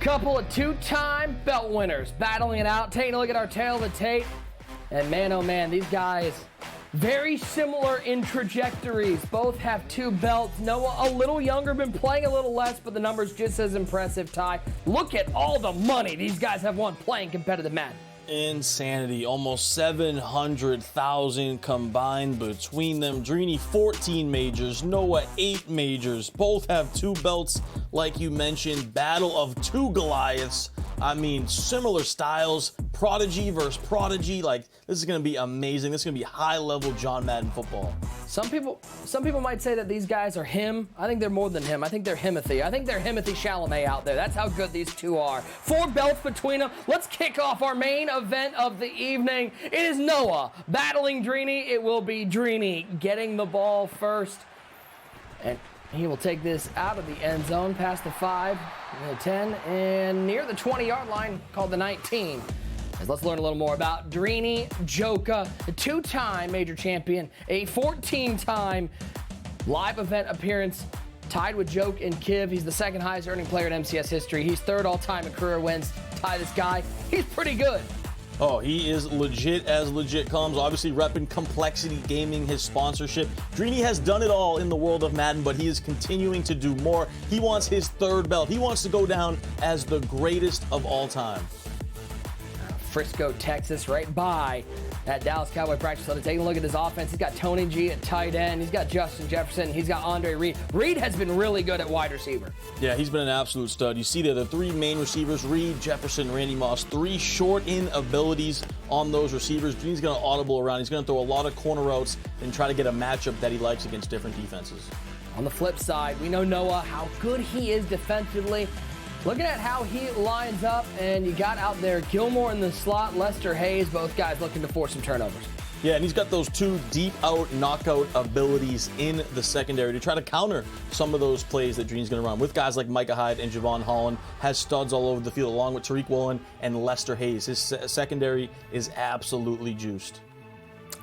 couple of two-time belt winners battling it out, taking a look at our tail of the tape. And man, oh man, these guys, very similar in trajectories. Both have 2 belts. Noah a little younger, been playing a little less, but the numbers just as impressive. Ty, look at all the money these guys have won playing competitive Madden. Insanity. Almost 700,000 combined between them. Drini 14 majors, Noah 8 majors. Both have 2 belts, like you mentioned. Battle of 2 Goliaths. I mean, similar styles. Prodigy versus prodigy. Like, this is going to be amazing. This is going to be high-level John Madden football. Some people might say that these guys are him. I think they're more than him. I think they're Himothy. I think they're Himothy Chalamet out there. That's how good these 2 are. 4 belts between them. Let's kick off our main event of the evening. It is Noah battling Drini. It will be Drini getting the ball first. And he will take this out of the end zone, past the 5, the 10, and near the 20-yard line, called the 19. Let's learn a little more about Drini Joka, a 2-time major champion, a 14-time live event appearance, tied with Joke and Kiv. He's the 2nd highest earning player in MCS history. He's 3rd all-time in career wins. Ty, this guy, he's pretty good. Oh, he is legit as legit comes. Obviously repping Complexity Gaming, his sponsorship. Drini has done it all in the world of Madden, but he is continuing to do more. He wants his 3rd belt. He wants to go down as the greatest of all time. Frisco, Texas, right by that Dallas Cowboy practice facility. Taking a look at his offense, he's got Tony G at tight end. He's got Justin Jefferson. He's got Andre Reed. Reed has been really good at wide receiver. Yeah, he's been an absolute stud. You see there the 3 main receivers, Reed, Jefferson, Randy Moss. 3 short-in abilities on those receivers. Drini's going to audible around. He's going to throw a lot of corner routes and try to get a matchup that he likes against different defenses. On the flip side, we know Noah, how good he is defensively. Looking at how he lines up, and you got out there Gilmore in the slot, Lester Hayes, both guys looking to force some turnovers. Yeah, and he's got those 2 deep out knockout abilities in the secondary to try to counter some of those plays that Drini's going to run with guys like Micah Hyde and Javon Holland. Has studs all over the field along with Tariq Woolen and Lester Hayes. His secondary is absolutely juiced.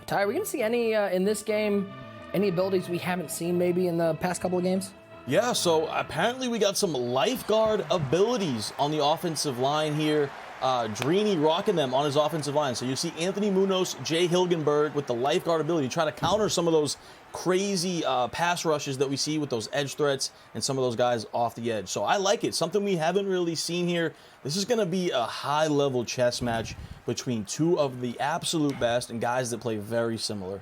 Ty, are we going to see any in this game, any abilities we haven't seen maybe in the past couple of games? Yeah, so apparently we got some lifeguard abilities on the offensive line here. Drini rocking them on his offensive line. So you see Anthony Munoz, Jay Hilgenberg with the lifeguard ability, try to counter some of those crazy pass rushes that we see with those edge threats and some of those guys off the edge. So I like it. Something we haven't really seen here. This is going to be a high-level chess match between 2 of the absolute best and guys that play very similar.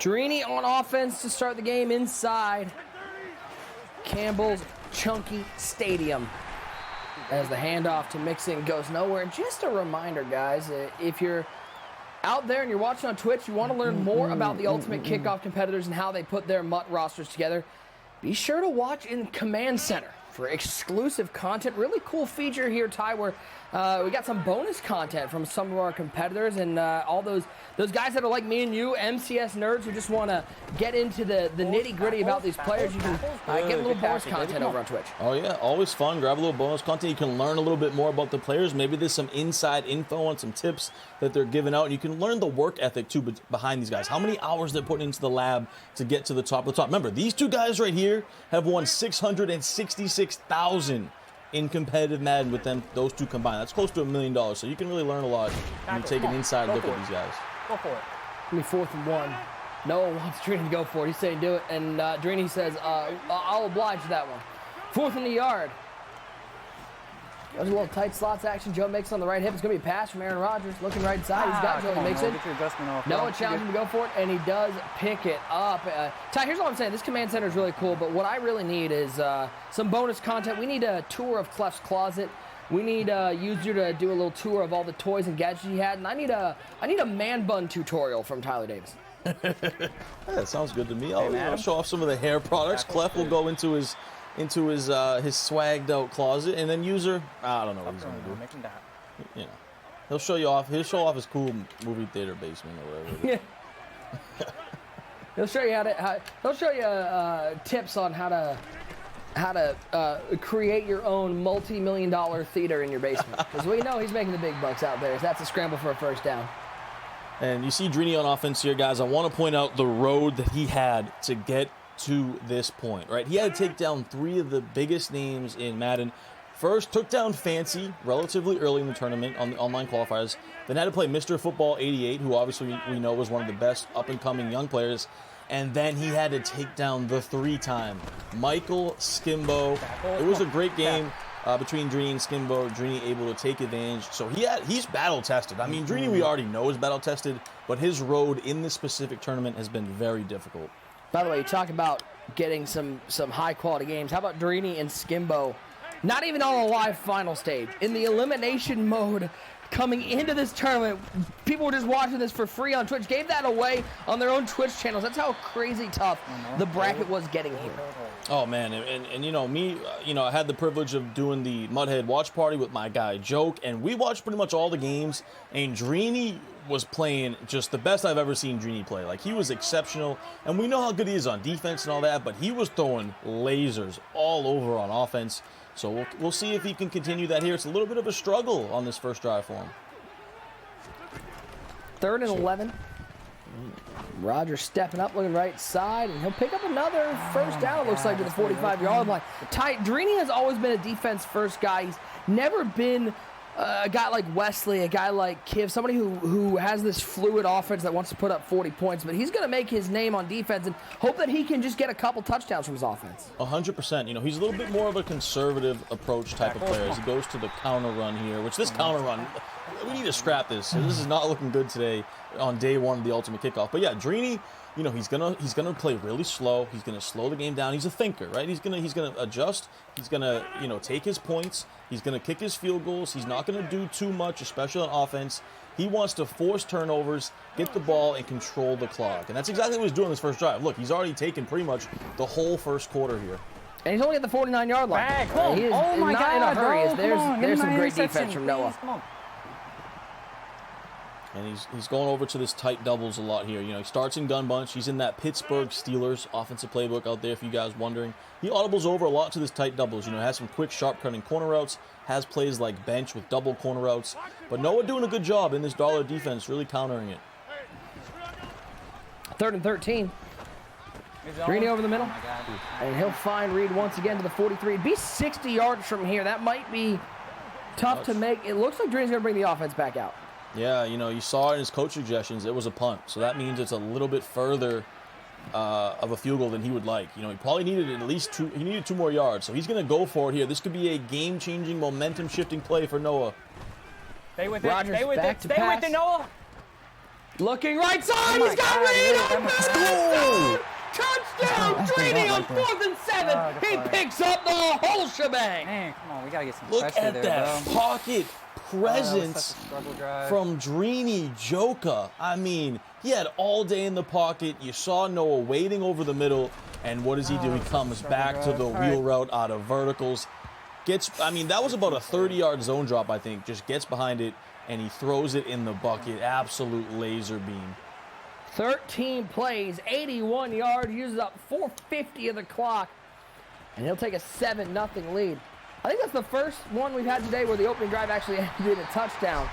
Drini on offense to start the game inside Campbell's Chunky Stadium. As the handoff to Mixon goes nowhere. And just a reminder, guys, if you're out there and you're watching on Twitch, you want to learn more about the Ultimate Kickoff competitors and how they put their MUT rosters together, be sure to watch in Command Center for exclusive content. Really cool feature here, Ty, where we got some bonus content from some of our competitors and all those guys that are like me and you, MCS nerds who just want to get into the nitty-gritty about these players. You can get a little bonus content over on Twitch. Oh, yeah, always fun. Grab a little bonus content. You can learn a little bit more about the players. Maybe there's some inside info and some tips that they're giving out. And you can learn the work ethic, too, behind these guys. How many hours they're putting into the lab to get to the top of the top. Remember, these 2 guys right here have won $666,000 in competitive Madden with those 2 combined. That's close to $1 million. So you can really learn a lot when you take an inside look at these guys. Go for it. Give me 4th and 1. Noah wants Drini to go for it. He's saying do it. And Drini says, I'll oblige that one. 4th in the yard. There's a little tight slots action. Joe Mixon on the right hip. It's going to be a pass from Aaron Rodgers. Looking right side. He's got Joe Mixon. Noah challenging him to go for it, and he does pick it up. Ty, here's what I'm saying. This command center is really cool, but what I really need is some bonus content. We need a tour of Clef's closet. We need user to do a little tour of all the toys and gadgets he had, and I need a man bun tutorial from Tyler Davis. That sounds good to me. I'll show off some of the hair products. Clef will go into his swagged out closet, and then user, I don't know what he's gonna do. You know, he'll show off his cool movie theater basement or whatever. Yeah. He'll show you tips on how to create your own multi-million-dollar theater in your basement, because we know he's making the big bucks out there. So that's a scramble for a first down. And you see Drini on offense here, guys. I want to point out the road that he had to get to this point, right? He had to take down 3 of the biggest names in Madden. First, took down Fancy relatively early in the tournament on the online qualifiers. Then had to play Mr. Football 88, who obviously we know was one of the best up-and-coming young players. And then he had to take down the 3-time Michael Skimbo. It was a great game between Drini and Skimbo. Drini able to take advantage. So he's battle-tested. I mean, Drini we already know is battle-tested, but his road in this specific tournament has been very difficult. By the way, you talk about getting some high-quality games. How about Drini and Skimbo? Not even on a live final stage. In the elimination mode, coming into this tournament, people were just watching this for free on Twitch. Gave that away on their own Twitch channels. That's how crazy tough the bracket was getting here. Oh, man. And you know, me, I had the privilege of doing the Mudhead watch party with my guy, Joke, and we watched pretty much all the games, and Drini was playing just the best I've ever seen Drini play. Like, he was exceptional, and we know how good he is on defense and all that, but he was throwing lasers all over on offense. So we'll see if he can continue that here. It's a little bit of a struggle on this first drive for him. 3rd and 11. Rogers stepping up, looking right side, and he'll pick up another first down, it looks like, to the 45-yard line. Drini has always been a defense-first guy. He's never been a guy like Wesley, a guy like Kiv, somebody who has this fluid offense that wants to put up 40 points, but he's going to make his name on defense and hope that he can just get a couple touchdowns from his offense. 100%. He's a little bit more of a conservative approach type of player as he goes to the counter run here, which this counter run, we need to scrap this. This is not looking good today on day one of the Ultimate Kickoff. But yeah, Drini, he's gonna play really slow. He's gonna slow the game down. He's a thinker, right? He's gonna adjust. He's gonna take his points. He's gonna kick his field goals. He's not gonna do too much, especially on offense. He wants to force turnovers, get the ball, and control the clock. And that's exactly what he's doing this first drive. Look, he's already taken pretty much the whole first quarter here. And he's only at the 49-yard line. He is not in a hurry. There's some great defense from Noah. And he's going over to this tight doubles a lot here. He starts in gun bunch. He's in that Pittsburgh Steelers offensive playbook out there, if you guys wondering. He audibles over a lot to this tight doubles. Has some quick, sharp cutting corner routes. Has plays like bench with double corner routes. But Noah doing a good job in this dollar defense, really countering it. 3rd and 13. Drini over the middle. And he'll find Reed once again to the 43. It'd be 60 yards from here. That might be tough to make. It looks like Drini's going to bring the offense back out. Yeah, you saw in his coach suggestions it was a punt, so that means it's a little bit further of a field goal than he would like. He probably needed at least two. He needed 2 more yards, so he's going to go for it here. This could be a game-changing, momentum-shifting play for Noah. Stay with it. Rogers Stay with it. back to Stay pass. with it, Noah. Looking right side. He's got Reed open. Touchdown, Drini on 4th and 7. He picks up the whole shebang. Man, come on, we gotta get some Look pressure at there, that bro. pocket presence struggle drive. from Drini Joka. I mean, he had all day in the pocket. You saw Noah waiting over the middle, and what does he do? He comes back to the wheel route out of verticals. That was about a 30-yard zone drop, I think. Just gets behind it, and he throws it in the bucket. Absolute laser beam. 13 plays, 81 yards, uses up 450 of the clock, and he'll take a 7-0 lead. I think that's the first one we've had today where the opening drive actually ended in a touchdown.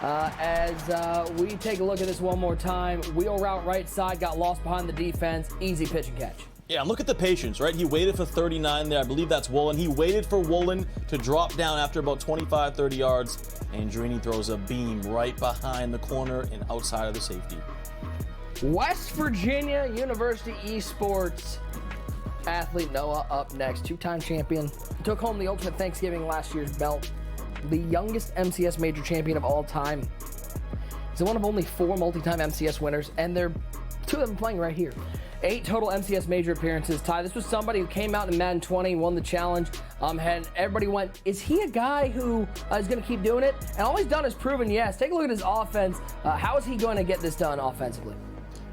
As we take a look at this one more time, wheel route right side, got lost behind the defense, easy pitch and catch. Yeah, and look at the patience, right? He waited for 39 there. I believe that's Woolen. He waited for Woolen to drop down after about 25, 30 yards, and Drini throws a beam right behind the corner and outside of the safety. West Virginia University Esports athlete Noah up next. 2-time champion. Took home the Ultimate Thanksgiving last year's belt. The youngest MCS major champion of all time. He's one of only 4 multi-time MCS winners, and 2 of them playing right here. 8 total MCS major appearances. Ty, this was somebody who came out in Madden 20, won the challenge, and everybody went, is he a guy who is going to keep doing it? And all he's done is proven yes. Take a look at his offense. How is he going to get this done offensively?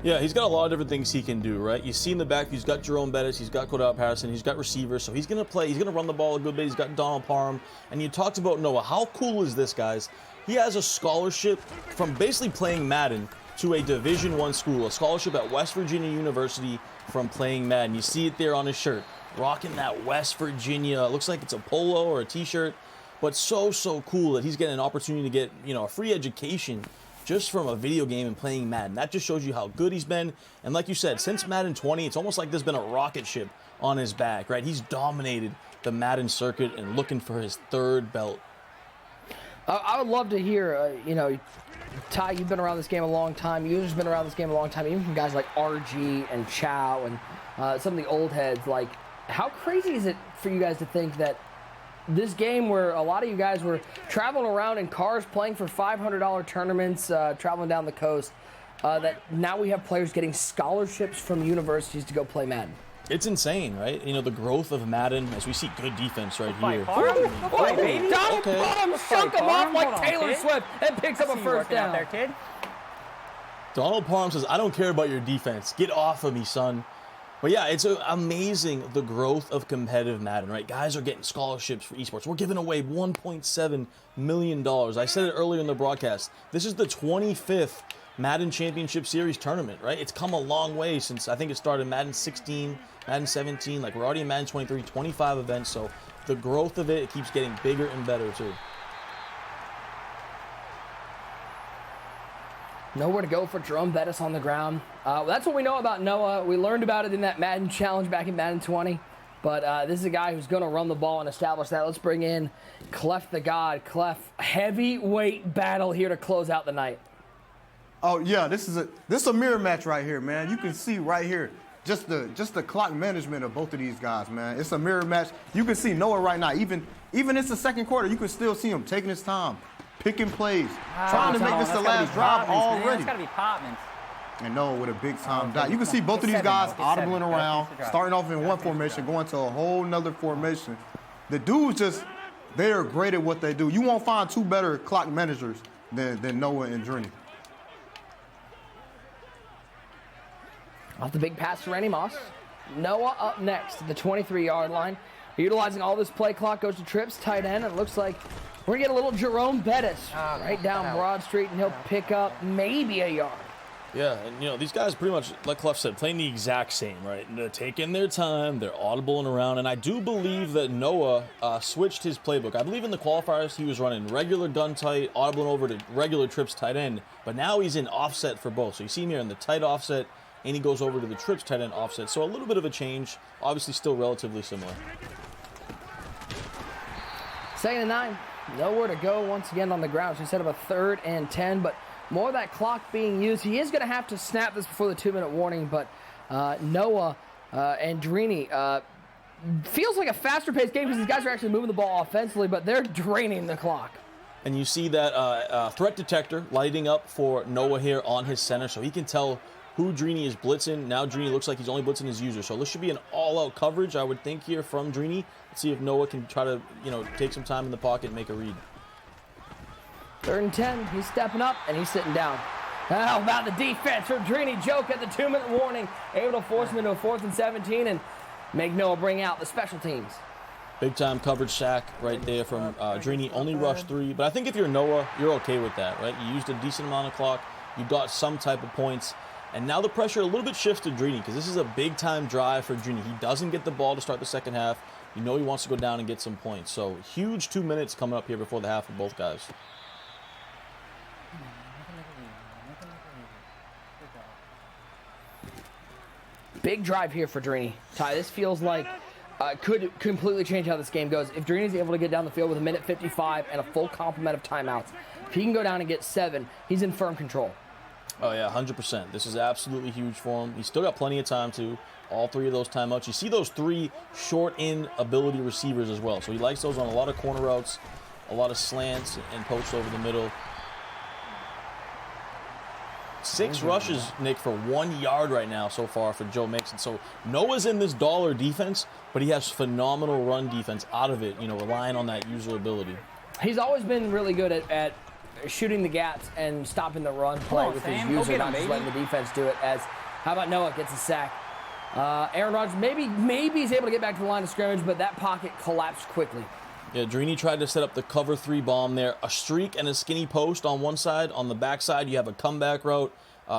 Yeah, he's got a lot of different things he can do, right? You see in the back, he's got Jerome Bettis, he's got Cordell Patterson, he's got receivers, so he's going to play, he's going to run the ball a good bit, he's got Donald Parham, and you talked about Noah. How cool is this, guys? He has a scholarship from basically playing Madden to a Division I school, a scholarship at West Virginia University from playing Madden. You see it there on his shirt, rocking that West Virginia, it looks like it's a polo or a t-shirt, but so cool that he's getting an opportunity to get, a free education just from a video game and playing Madden. That just shows you how good he's been. And like you said, since Madden 20, it's almost like there's been a rocket ship on his back, right? He's dominated the Madden circuit and looking for his 3rd belt. I would love to hear, you know, Ty, you've been around this game a long time. You've been around this game a long time, even from guys like RG and Chow and some of the old heads. Like, how crazy is it for you guys to think that this game where a lot of you guys were traveling around in cars playing for $500 tournaments, traveling down the coast, that now we have players getting scholarships from universities to go play Madden? It's insane, right? You know, the growth of Madden, as we see good defense right here. Donald Okay. Bottom shook him off like Hold on, Taylor kid. Swift and picks up a See you first working out down. there, kid. Donald Parham says, I don't care about your defense. Get off of me, son. But yeah, it's amazing the growth of competitive Madden, right? Guys are getting scholarships for esports. We're giving away $1.7 million. I said it earlier in the broadcast. This is the 25th Madden Championship Series tournament, right? It's come a long way since I think it started in Madden 16, Madden 17. Like, we're already in Madden 23, 25 events. So the growth of it keeps getting bigger and better, too. Nowhere to go for Jerome Bettis on the ground. That's what we know about Noah. We learned about it in that Madden challenge back in Madden 20. But this is a guy who's going to run the ball and establish that. Let's bring in Clef the God. Clef, heavyweight battle here to close out the night. Oh yeah, this is a mirror match right here, man. You can see right here just the clock management of both of these guys, man. It's a mirror match. You can see Noah right now. Even it's the second quarter, you can still see him taking his time, picking plays, trying to make this the last drive already. It's got to be Popmans. And Noah with a big time dot. You can see both of these guys audibling around, starting off in one formation, going to a whole nother formation. The dudes they're great at what they do. You won't find 2 better clock managers than Noah and Drini. Off the big pass to Randy Moss. Noah up next at the 23-yard line. Utilizing all this play clock, goes to trips, tight end. It looks like we're going to get a little Jerome Bettis right down Broad Street, and he'll pick up maybe a yard. Yeah, and you know, these guys pretty much, like Clef said, playing the exact same, right? They're taking their time, they're audibling around, and I do believe that Noah switched his playbook. I believe in the qualifiers he was running regular gun tight, audibling over to regular trips tight end, but now he's in offset for both. So you see him here in the tight offset, and he goes over to the trips tight end offset. So a little bit of a change, obviously still relatively similar. 2nd and 9. Nowhere to go once again on the ground. So instead of a 3rd and 10, but more of that clock being used. He is going to have to snap this before the 2-minute warning, but Noah and Drini feels like a faster paced game because these guys are actually moving the ball offensively, but they're draining the clock. And you see that threat detector lighting up for Noah here on his center, so he can tell who Drini is blitzing. Now Drini looks like he's only blitzing his user, so this should be an all-out coverage, I would think, here from Drini. Let's see if Noah can try to, you know, take some time in the pocket and make a read. 3rd and 10. He's stepping up and he's sitting down. How about the defense from Drini? Joke at the 2-minute warning, able to force him into a 4th and 17 and make Noah bring out the special teams. Big time coverage sack right there from Drini. Only rushed 3, but I think if you're Noah, you're okay with that, right? You used a decent amount of clock, you got some type of points, and now the pressure a little bit shifts to Drini because this is a big time drive for Drini. He doesn't get the ball to start the second half. You know he wants to go down and get some points. So huge 2 minutes coming up here before the half for both guys. Big drive here for Drini. Ty, this feels like could completely change how this game goes. If Drini's able to get down the field with 1:55 and a full complement of timeouts, if he can go down and get 7, he's in firm control. Oh, yeah, 100%. This is absolutely huge for him. He's still got plenty of time, too. All 3 of those timeouts. You see those 3 short-in ability receivers as well. So he likes those on a lot of corner routes, a lot of slants and posts over the middle. 6 rushes, Nick, for 1 yard right now so far for Joe Mixon. So Noah's in this dollar defense, but he has phenomenal run defense out of it, you know, relying on that user ability. He's always been really good at shooting the gaps and stopping the run play with his user, not just letting the defense do it. As how about Noah gets a sack? Aaron Rodgers maybe he's able to get back to the line of scrimmage, but that pocket collapsed quickly. Yeah, Drini tried to set up the cover 3 bomb there. A streak and a skinny post on one side. On the backside, you have a comeback route.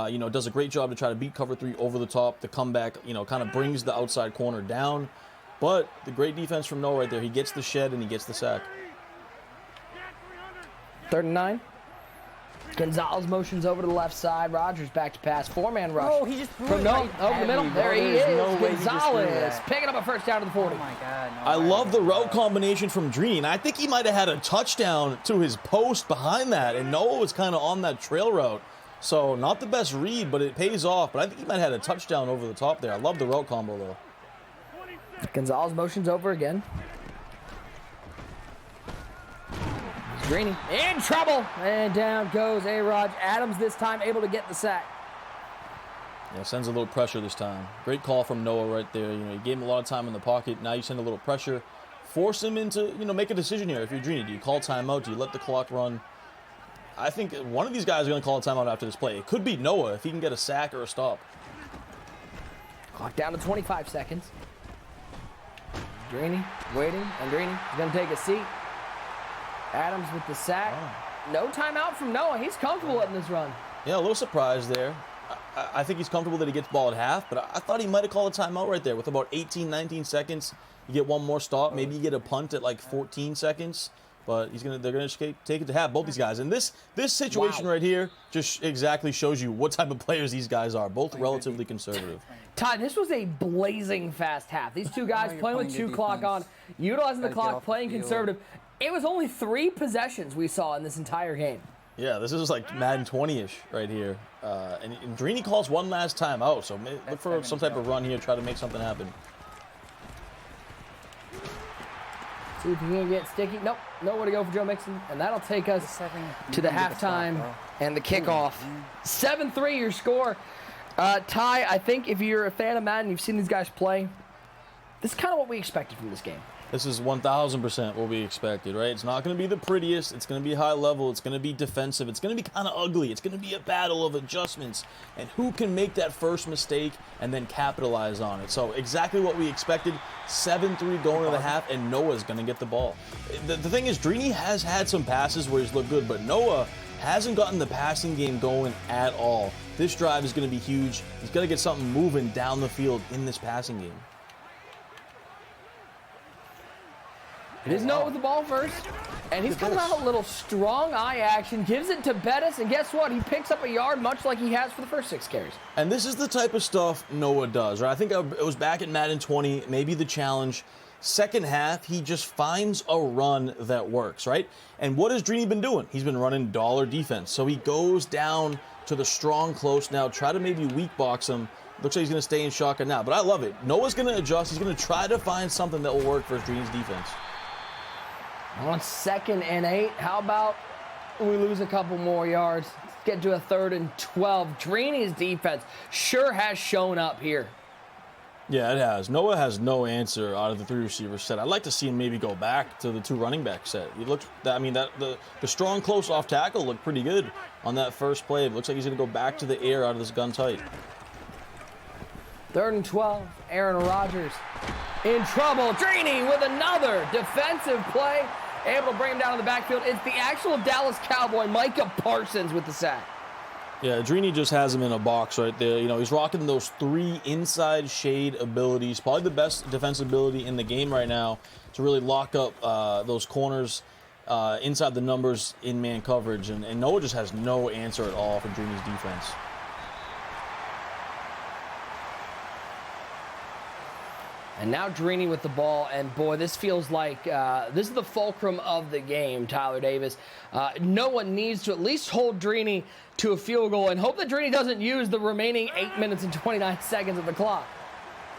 You know, does a great job to try to beat cover 3 over the top. The comeback, you know, kind of brings the outside corner down. But the great defense from Noah right there. He gets the shed and he gets the sack. 3rd and 9. Gonzalez motions over to the left side. Rogers back to pass. Four-man rush. Oh, he just threw from it Noah right over at the middle. me, There bro. he There's is. no way he just threw Gonzalez that. picking up a first down to the 40. Oh my God. No I way. love the route combination from Drini. I think he might have had a touchdown to his post behind that, and Noah was kind of on that trail route. So not the best read, but it pays off. But I think he might have had a touchdown over the top there. I love the route combo, though. Gonzalez motions over again. Drini in trouble. And down goes A-Rod. Adams this time able to get the sack. Yeah, sends a little pressure this time. Great call from Noah right there. You know, you gave him a lot of time in the pocket. Now you send a little pressure. Force him into, make a decision here. If you're Drini, do you call timeout? Do you let the clock run? I think one of these guys is going to call a timeout after this play. It could be Noah if he can get a sack or a stop. Clock down to 25 seconds. Drini waiting, and Drini is going to take a seat. Adams with the sack. Oh. No timeout from Noah. He's comfortable letting this run. Yeah, a little surprise there. I think he's comfortable that he gets the ball at half, but I thought he might have called a timeout right there with about 18, 19 seconds. You get one more stop. Maybe you get a punt at like 14 seconds. But they're gonna take it to half, both these guys. And this situation right here just exactly shows you what type of players these guys are. Both relatively conservative. Ty, this was a blazing fast half. These two guys playing with 2 clock on, utilizing the clock, playing conservative. It was only 3 possessions we saw in this entire game. Yeah, this is like Madden 20-ish right here. And Drini calls one last time out, so look for some type of run here, try to make something happen. See if he can get sticky. Nope, nowhere to go for Joe Mixon. And that'll take us to the halftime and the kickoff. 7-3 your score. Ty, I think if you're a fan of Madden, you've seen these guys play, this is kind of what we expected from this game. This is 1,000% what we expected, right? It's not going to be the prettiest. It's going to be high level. It's going to be defensive. It's going to be kind of ugly. It's going to be a battle of adjustments. And who can make that first mistake and then capitalize on it? So exactly what we expected. 7-3 going to the half, and Noah's going to get the ball. The thing is, Drini has had some passes where he's looked good, but Noah hasn't gotten the passing game going at all. This drive is going to be huge. He's got to get something moving down the field in this passing game. It is Noah with the ball first, and he's coming out a little strong eye action, gives it to Bettis, and guess what? He picks up a yard much like he has for the first 6 carries. And this is the type of stuff Noah does, right? I think it was back in Madden 20, maybe the challenge. Second half, he just finds a run that works, right? And what has Drini been doing? He's been running dollar defense. So he goes down to the strong close now, try to maybe weak box him. Looks like he's going to stay in shotgun now, but I love it. Noah's going to adjust. He's going to try to find something that will work for Drini's defense. On 2nd and 8, how about we lose a couple more yards? Let's get to a 3rd and 12. Drini's defense sure has shown up here. Yeah, it has. Noah has no answer out of the 3 receiver set. I'd like to see him maybe go back to the 2 running back set. He looks, the strong close off tackle looked pretty good on that first play. It looks like he's going to go back to the air out of this gun tight. 3rd and 12, Aaron Rodgers in trouble. Drini with another defensive play, able to bring him down in the backfield. It's the actual Dallas Cowboy, Micah Parsons, with the sack. Yeah, Drini just has him in a box right there. You know, he's rocking those 3 inside shade abilities. Probably the best defensive ability in the game right now to really lock up those corners inside the numbers in man coverage. And Noah just has no answer at all for Drini's defense. And now Drini with the ball, and boy, this feels like this is the fulcrum of the game, Tyler Davis. Noah needs to at least hold Drini to a field goal and hope that Drini doesn't use the remaining 8 minutes and 29 seconds of the clock.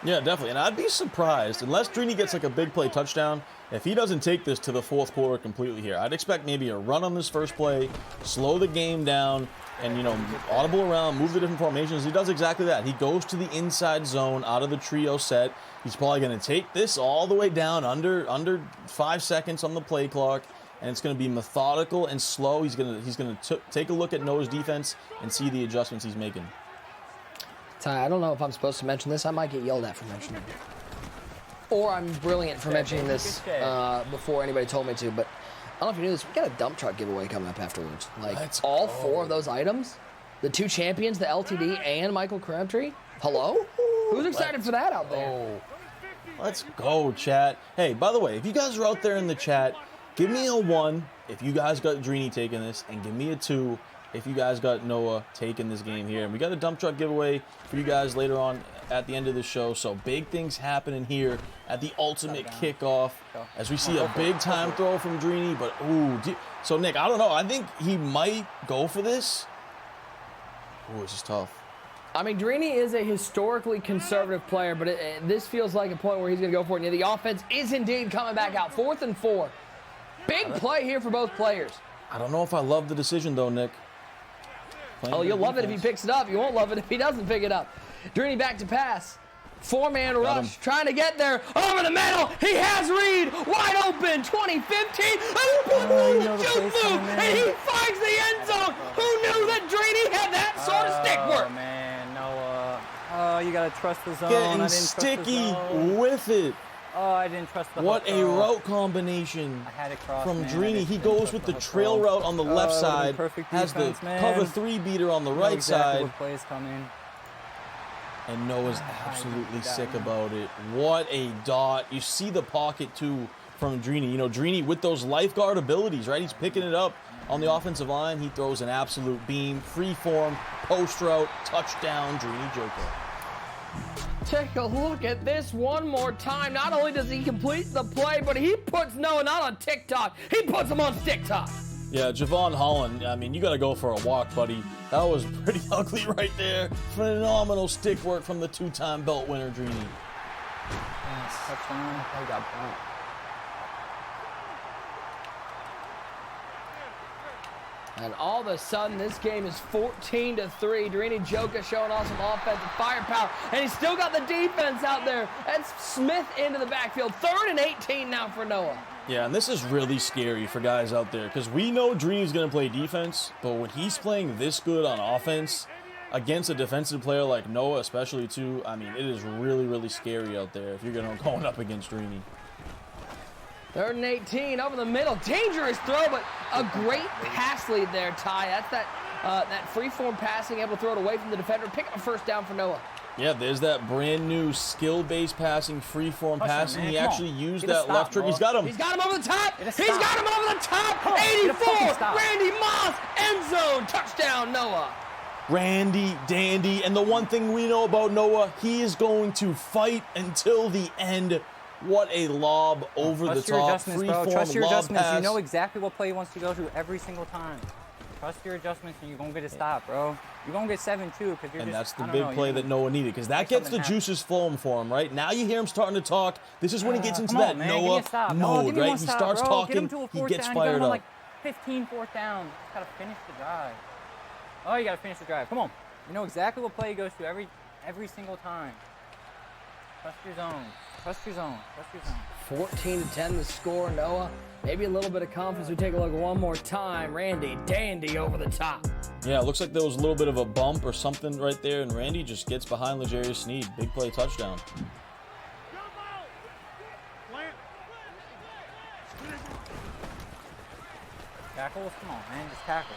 Yeah, definitely. And I'd be surprised, unless Drini gets like a big play touchdown, if he doesn't take this to the 4th quarter completely here. I'd expect maybe a run on this first play, slow the game down, and, audible around, move the different formations. He does exactly that. He goes to the inside zone out of the trio set. He's probably going to take this all the way down under 5 seconds on the play clock, and it's going to be methodical and slow. He's going to take a look at Noah's defense and see the adjustments he's making. Ty, I don't know if I'm supposed to mention this. I might get yelled at for mentioning it. Or I'm brilliant for mentioning this before anybody told me to, but I don't know if you knew this. We got a dump truck giveaway coming up afterwards. Let's all go. 4 of those items, the 2 champions, the LTD and Michael Crabtree. Hello? Who's excited for that out there? Let's go, chat. Hey, by the way, if you guys are out there in the chat, give me a 1 if you guys got Drini taking this, and give me a 2 if you guys got Noah taking this game here. And we got a dump truck giveaway for you guys later on at the end of the show. So big things happening here at the ultimate kickoff as we see a big time throw from Drini. But, ooh, so Nick, I don't know. I think he might go for this. Ooh, this is tough. I mean, Drini is a historically conservative player, but this feels like a point where he's going to go for it. And the offense is indeed coming back out. 4th and 4. Big play here for both players. I don't know if I love the decision, though, Nick. Oh, you'll love it if he picks it up. You won't love it if he doesn't pick it up. Drini back to pass. 4-man rush, trying to get there. Over the middle. He has Reed wide open. 2015. Juke move, and he finds the end zone. Who knew that Drini had that sort of stick work? Oh, man, Noah. Oh, you got to trust the zone. Getting sticky with it. Oh, I didn't trust the What a route combination from Drini. He goes with the trail route on the left side, has the cover 3 beater on the right side. What play is coming. And Noah's absolutely sick about it. What a dot. You see the pocket, too, from Drini. You know, Drini with those lifeguard abilities, right? He's picking it up on the offensive line. He throws an absolute beam, free form, post route, touchdown, Drini Joker. Take a look at this one more time. Not only does he complete the play, but he puts Noah not on TikTok. He puts him on TikTok. Yeah, Javon Holland, I mean, you got to go for a walk, buddy. That was pretty ugly right there. Phenomenal stick work from the 2-time belt winner, Drini. Yes, touchdown. Oh, got bumped. And all of a sudden, this game is 14-3. Drini Joker showing off some offensive firepower. And he's still got the defense out there. That's Smith into the backfield. 3rd and 18 now for Noah. Yeah, and this is really scary for guys out there because we know Drini's going to play defense, but when he's playing this good on offense against a defensive player like Noah, especially too, I mean, it is really, really scary out there if you're going up against Drini. 3rd and 18 over the middle. Dangerous throw, but a great pass lead there, Ty. That's that free-form passing, able to throw it away from the defender. Pick up a 1st down for Noah. Yeah, there's that brand new skill-based passing, free-form passing. He actually used that left trigger. He's got him. He's got him over the top. He's got him over the top. 84. Randy Moss, end zone, touchdown, Noah. Randy, dandy, and the one thing we know about Noah, he is going to fight until the end. What a lob over the top, free-form Trust your lob adjustments. pass. You know exactly what play he wants to go to every single time. Trust your adjustments, and you're going to get a stop, bro. You're going to get 7-2 because you're and just, that's the big play that Noah needed because that gets the juices flowing for him, right? Now you hear him starting to talk. This is when he gets into that Noah mode, right? He starts talking, he gets fired up. Like 15 4th down. Just got to finish the drive. Oh, you got to finish the drive. Come on. You know exactly what play he goes to every single time. Trust your zone. Trust your zone. Trust your zone. 14-10 the score, Noah. Maybe a little bit of confidence. We take a look one more time. Randy, dandy over the top. Yeah, it looks like there was a little bit of a bump or something right there, and Randy just gets behind L'Jarius Sneed. Big play touchdown. Tackles? Come on, man. Just tackle.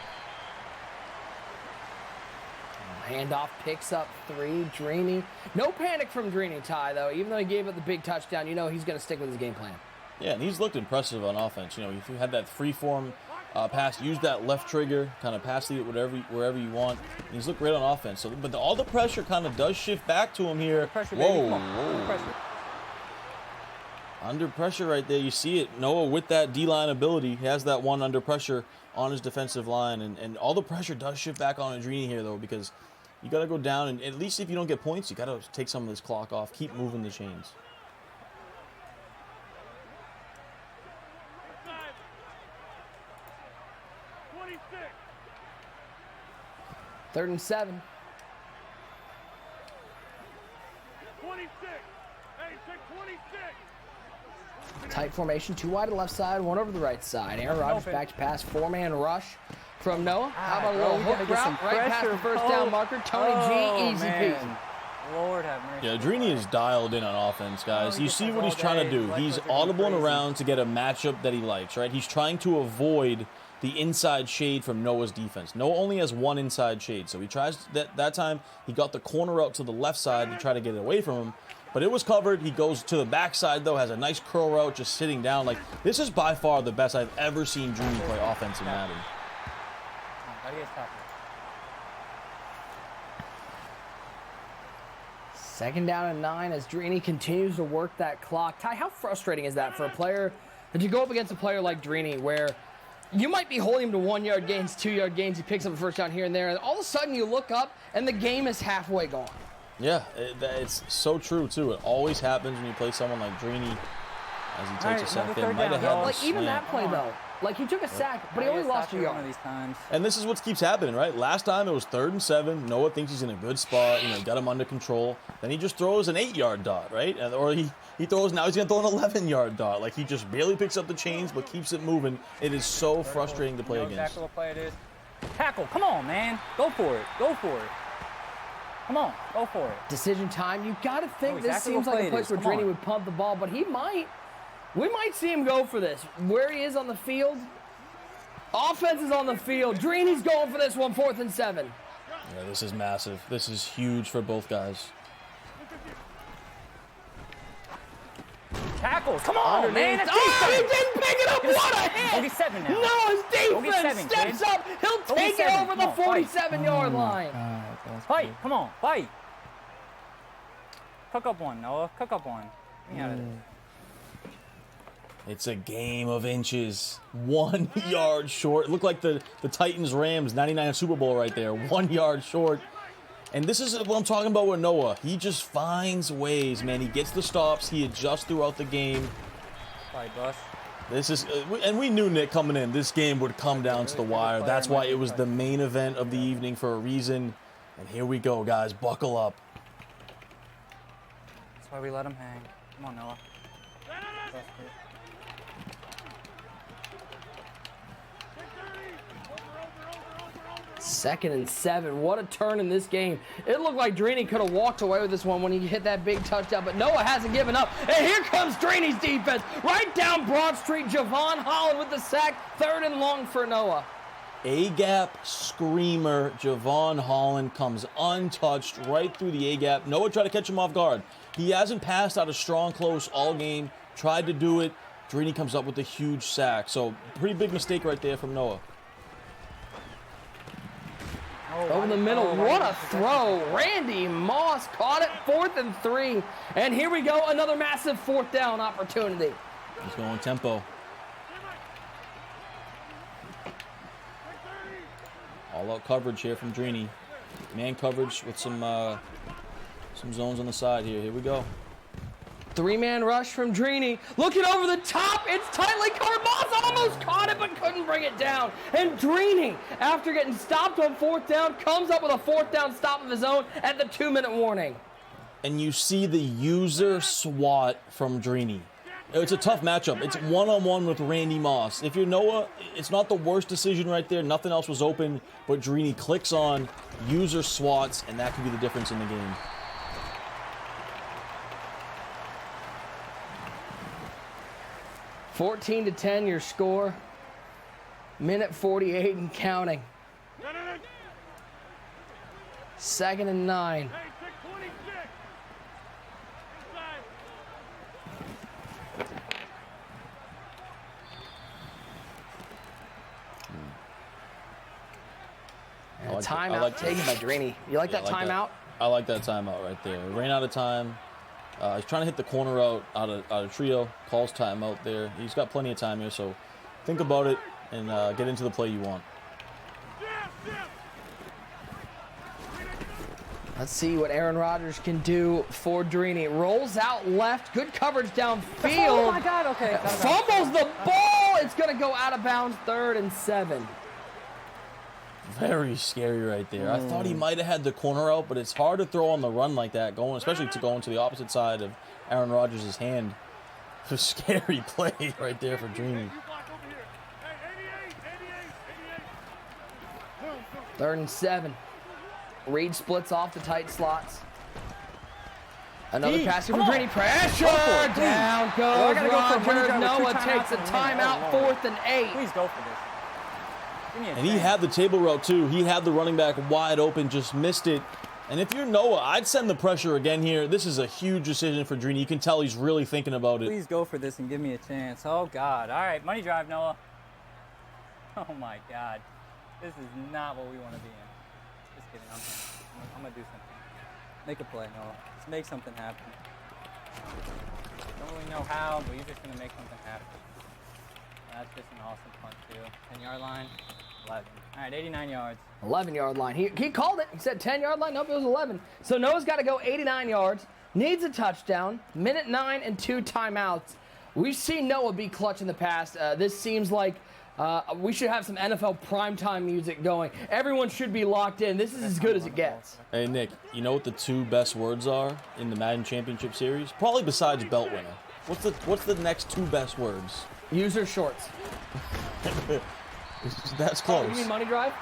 Handoff picks up 3. Drini. No panic from Drini, Ty, though. Even though he gave up the big touchdown, you know he's going to stick with his game plan. Yeah, and he's looked impressive on offense. You know, if you had that free-form pass, use that left trigger, kind of pass it wherever you want. And he's looked great on offense. So, but all the pressure kind of does shift back to him here. Whoa. Under pressure right there. You see it. Noah with that D-line ability. He has that one under pressure on his defensive line. And all the pressure does shift back on Drini here, though, because you got to go down. And at least if you don't get points, you got to take some of this clock off. Keep moving the chains. Third and 7. 26. Hey, check 26. Tight formation, 2 wide to the left side, 1 over the right side. Aaron Rodgers back to pass, 4-man rush from Noah. How about a little hook route right past the first down marker? Tony G, easy peasy. Lord have mercy. Yeah, Drini is dialed in on offense, guys. You see what he's trying to do. He's audibling around to get a matchup that he likes, right? He's trying to avoid the inside shade from Noah's defense. Noah only has 1 inside shade, so he tries that time. He got the corner out to the left side to try to get it away from him, but it was covered. He goes to the backside, though, has a nice curl route just sitting down. Like, this is by far the best I've ever seen Drini play offense in Madden. Gotta get tackled. Second down and 9 as Drini continues to work that clock. Ty, how frustrating is that for a player, that you go up against a player like Drini where you might be holding him to 1-yard gains, 2-yard gains, he picks up a first down here and there, and all of a sudden you look up and the game is halfway gone. Yeah, it's so true, too. It always happens when you play someone like Drini as he takes a sack there. Might have had Like, this even slant. that play, though. Like, he took a sack, but he only lost a One of yard. these times. And this is what keeps happening, right? Last time it was 3rd and 7. Noah thinks he's in a good spot. You know, got him under control. Then he just throws an 8-yard dot, right? Or he throws, now he's going to throw an 11-yard dot. Like, he just barely picks up the chains but keeps it moving. It is so frustrating to play against. Exactly what play it is. Tackle. Come on, man. Go for it. Go for it. Come on. Go for it. Decision time. You got to think Know exactly this seems what like play a it place is. where Come Drini on. would pump the ball, but we might see him go for this. Where he is on the field, offense is on the field. Drini's going for this one, 4th and 7. Yeah, this is massive. This is huge for both guys. Tackles. Come on, man. That's Oh, he didn't pick it up. What a hit. Go get 7 now. No, his Go get defense 7, steps kid. up. He'll Go take get it 7. over Come the on, fight. 47-yard line. Fight. Come on. Fight. Cook up one, Noah. Cook up one. Get me out of this. It's a game of inches. 1 yard short. It looked like the Titans-Rams 99 Super Bowl right there. 1 yard short. And this is what I'm talking about with Noah. He just finds ways, man. He gets the stops. He adjusts throughout the game. Fight, Bus. This is, and we knew, Nick, coming in, this game would come down to the wire. That's why it was the main event of the evening for a reason. And here we go, guys. Buckle up. That's why we let him hang. Come on, Noah. Trust it. Second and 7. What a turn in this game. It looked like Drini could have walked away with this one when he hit that big touchdown, but Noah hasn't given up. And here comes Drini's defense. Right down Broad Street. Javon Holland with the sack. 3rd and long for Noah. A-gap screamer. Javon Holland comes untouched right through the A-gap. Noah tried to catch him off guard. He hasn't passed out a strong close all game. Tried to do it. Drini comes up with a huge sack. So pretty big mistake right there from Noah. Over the middle, what a throw. Randy Moss caught it, 4th and 3. And here we go, another massive 4th down opportunity. He's going tempo. All out coverage here from Drini. Man coverage with some zones on the side here. Here we go. 3-man rush from Drini. Looking over the top. It's tightly covered. Moss almost caught it, but couldn't bring it down. And Drini, after getting stopped on 4th down, comes up with a 4th down stop of his own at the 2-minute warning. And you see the user swat from Drini. It's a tough matchup. It's one-on-one with Randy Moss. If you're Noah, it's not the worst decision right there. Nothing else was open, but Drini clicks on, user swats, and that could be the difference in the game. Fourteen to 10, your score. Minute 48 and counting. 2nd and 9. Hey, 626. Inside. And a like timeout I like taken by Drini. You like that I like timeout? I like that timeout right there. Ran out of time. He's trying to hit the corner out of trio. Calls timeout there. He's got plenty of time here, so think about it and get into the play you want. Let's see what Aaron Rodgers can do for Drini. Rolls out left. Good coverage downfield. Oh, my God. Okay. Fumbles the ball. It's going to go out of bounds. 3rd and 7. Very scary right there. I thought he might have had the corner out, but it's hard to throw on the run like that, especially to go into the opposite side of Aaron Rodgers' hand. It's a scary play right there for Drini. You block over here. Hey, 88. 3rd and 7. Reed splits off the tight slots. Another pass from Drini. Pressure. Down goes Rodgers. Noah takes a timeout. 4th and 8. Please go for this. And he had the table route too. He had the running back wide open, just missed it. And if you're Noah, I'd send the pressure again here. This is a huge decision for Drini. You can tell he's really thinking about it. Please go for this and give me a chance. Oh, God. All right, money drive, Noah. Oh, my God. This is not what we want to be in. Just kidding. I'm gonna do something. Make a play, Noah. Just make something happen. Don't really know how, but you're just gonna make something happen. That's just an awesome punt too. 10-yard line, 11. All right, 89 yards. 11-yard line. He called it. He said 10-yard line. Nope, it was 11. So Noah's got to go 89 yards. Needs a touchdown. Minute 9 and 2 timeouts. We've seen Noah be clutch in the past. This seems like we should have some NFL primetime music going. Everyone should be locked in. This is as good as it gets. Hey, Nick, you know what the 2 best words are in the Madden Championship Series? Probably besides belt winner. What's the next 2 best words? User shorts. That's Oh, close. you mean money drive?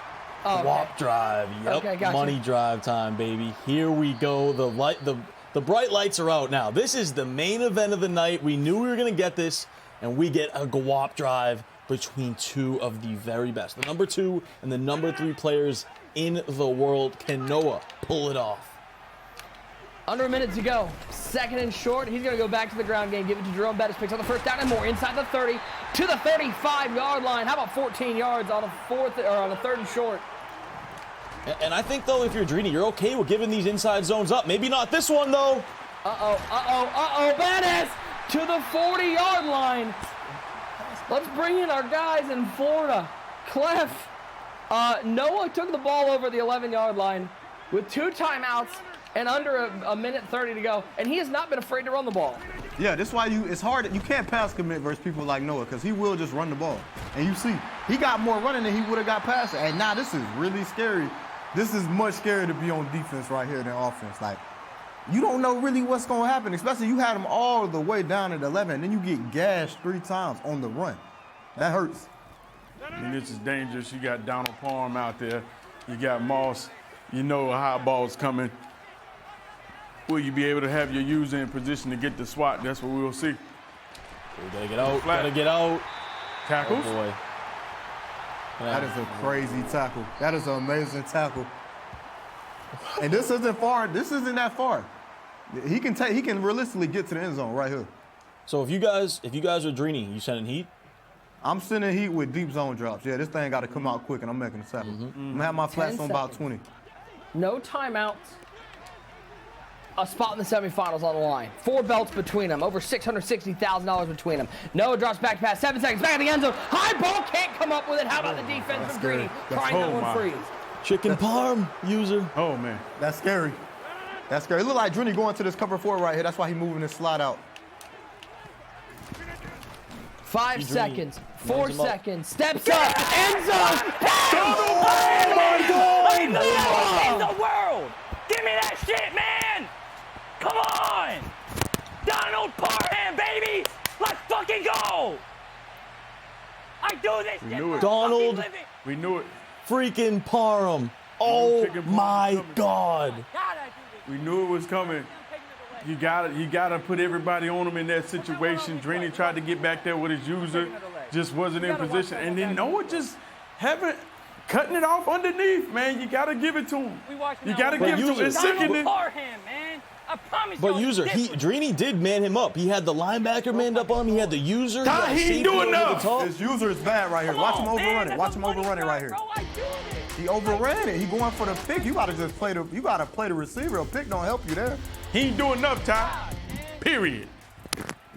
Oh, okay. Swap drive. Yep. Okay, gotcha. Money drive time, baby. Here we go. The bright lights are out now. This is the main event of the night. We knew we were going to get this, and we get a GWAP drive between 2 of the very best. The number 2 and the number 3 players in the world. Can Noah pull it off? Under a minute to go. 2nd and short. He's going to go back to the ground game. Give it to Jerome Bettis. Picks on the 1st down and more. Inside the 30 to the 35-yard line. How about 14 yards on a 3rd and short? And I think, though, if you're Drini, you're okay with giving these inside zones up. Maybe not this one, though. Bettis to the 40-yard line. Let's bring in our guys in Florida. Clef. Noah took the ball over the 11-yard line with 2 timeouts and under a minute 30 to go, and he has not been afraid to run the ball. Yeah, that's why it's hard. You can't pass commit versus people like Noah because he will just run the ball. And you see, he got more running than he would have got passing. And now this is really scary. This is much scarier to be on defense right here than offense. Like, you don't know really what's going to happen, especially you had him all the way down at 11, and then you get gashed 3 times on the run. That hurts. I mean, this is dangerous. You got Donald Parham out there. You got Moss. You know a high ball's coming. Will you be able to have your user in position to get the swat? That's what we'll see. We gotta get out. Gotta get out. Tackles? Oh, boy. That is a crazy tackle. That is an amazing tackle. And this isn't far. This isn't that far. He can realistically get to the end zone right here. So if you guys are Drini, you sending heat? I'm sending heat with deep zone drops. Yeah, this thing got to come out quick, and I'm making a tackle. I'm going to have my flats on about 20. No timeouts. A spot in the semifinals on the line. 4 belts between them. Over $660,000 between them. Noah drops back pass. 7 seconds. Back in the end zone. High ball. Can't come up with it. How about the defense from Drini? Trying that one freeze. Chicken parm user. Oh, man. That's scary. That's scary. It look like Drini going to this cover 4 right here. That's why he's moving his slide out. 5 seconds. 4 seconds. Steps up. End zone. Oh, my God. In the world! Give me that shit, man! Come on! Donald Parham, baby! Let's fucking go! I do this shit knew it. for a Donald. fucking living. We knew it. Freaking Parham. Oh, my God. God, I do this. We knew it was coming. You gotta put everybody on him in that situation. Drini tried to get back there with his user, just wasn't in position. And then Noah just cutting it off underneath, man. You gotta give it to him. You gotta give it to him. It's sickening. Parham, man. I promise you. But user, Drini did man him up. He had the linebacker manned up on him. He had the user. God, he ain't doing enough. His user is bad right here. Watch him overrun it. Watch him overrun it right here. He overran it. He going for the pick. You gotta just play the receiver. A pick don't help you there. He ain't doing enough, Ty. Period.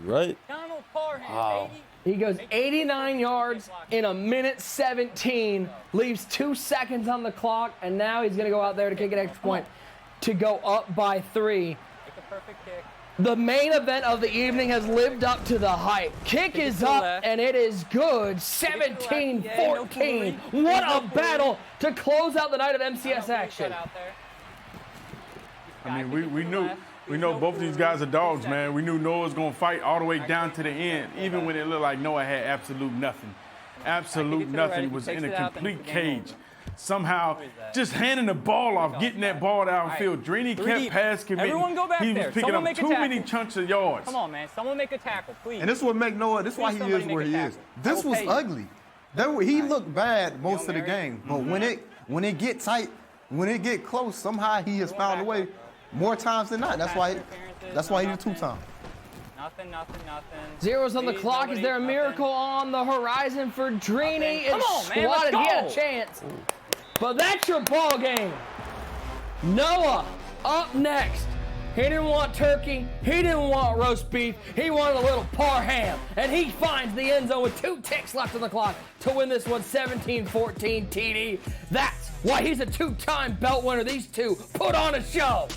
Right? Donald Parham, baby. He goes 89 yards in a minute 17, leaves 2 seconds on the clock, and now he's going to go out there to kick an extra point to go up by 3. Make a perfect kick. The main event of the evening has lived up to the hype. Kick is up, and it is good. 17-14. What a battle to close out the night of MCS action. I mean, we know both of these guys are dogs, man. We knew Noah was gonna fight all the way down to the end, even when it looked like Noah had absolute nothing. Absolute nothing. Was in a complete cage. Somehow, just handing the ball off, getting that ball downfield. Drini kept pass committing. Everyone go back He was there. picking Someone up make a too many tackle. chunks of yards. Come on, man. Someone make a tackle, please. And this is what make Noah. This is why he is where he is. This was ugly. He looked bad most of the game, but when it get tight, when it get close, somehow he has found a way. More times than not. That's why he did 2 times. Nothing. Zeros on the Please, clock. Is there a nobody, miracle on the horizon for Drini? Come It's on, man, let's swatted. He had a go. chance. But that's your ball game. Noah up next. He didn't want turkey. He didn't want roast beef. He wanted a little parham. And he finds the end zone with 2 ticks left on the clock to win this one 17-14 TD. That's why he's a 2-time belt winner. These two put on a show.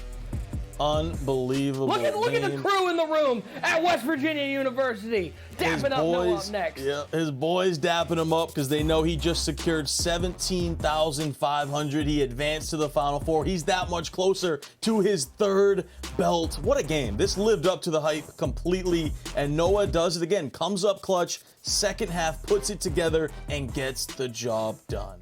Unbelievable. Look at the crew in the room at West Virginia University. Dapping up Noah up next. Yeah, his boys dapping him up because they know he just secured 17,500. He advanced to the Final Four. He's that much closer to his 3rd belt. What a game. This lived up to the hype completely, and Noah does it again. Comes up clutch, second half, puts it together, and gets the job done.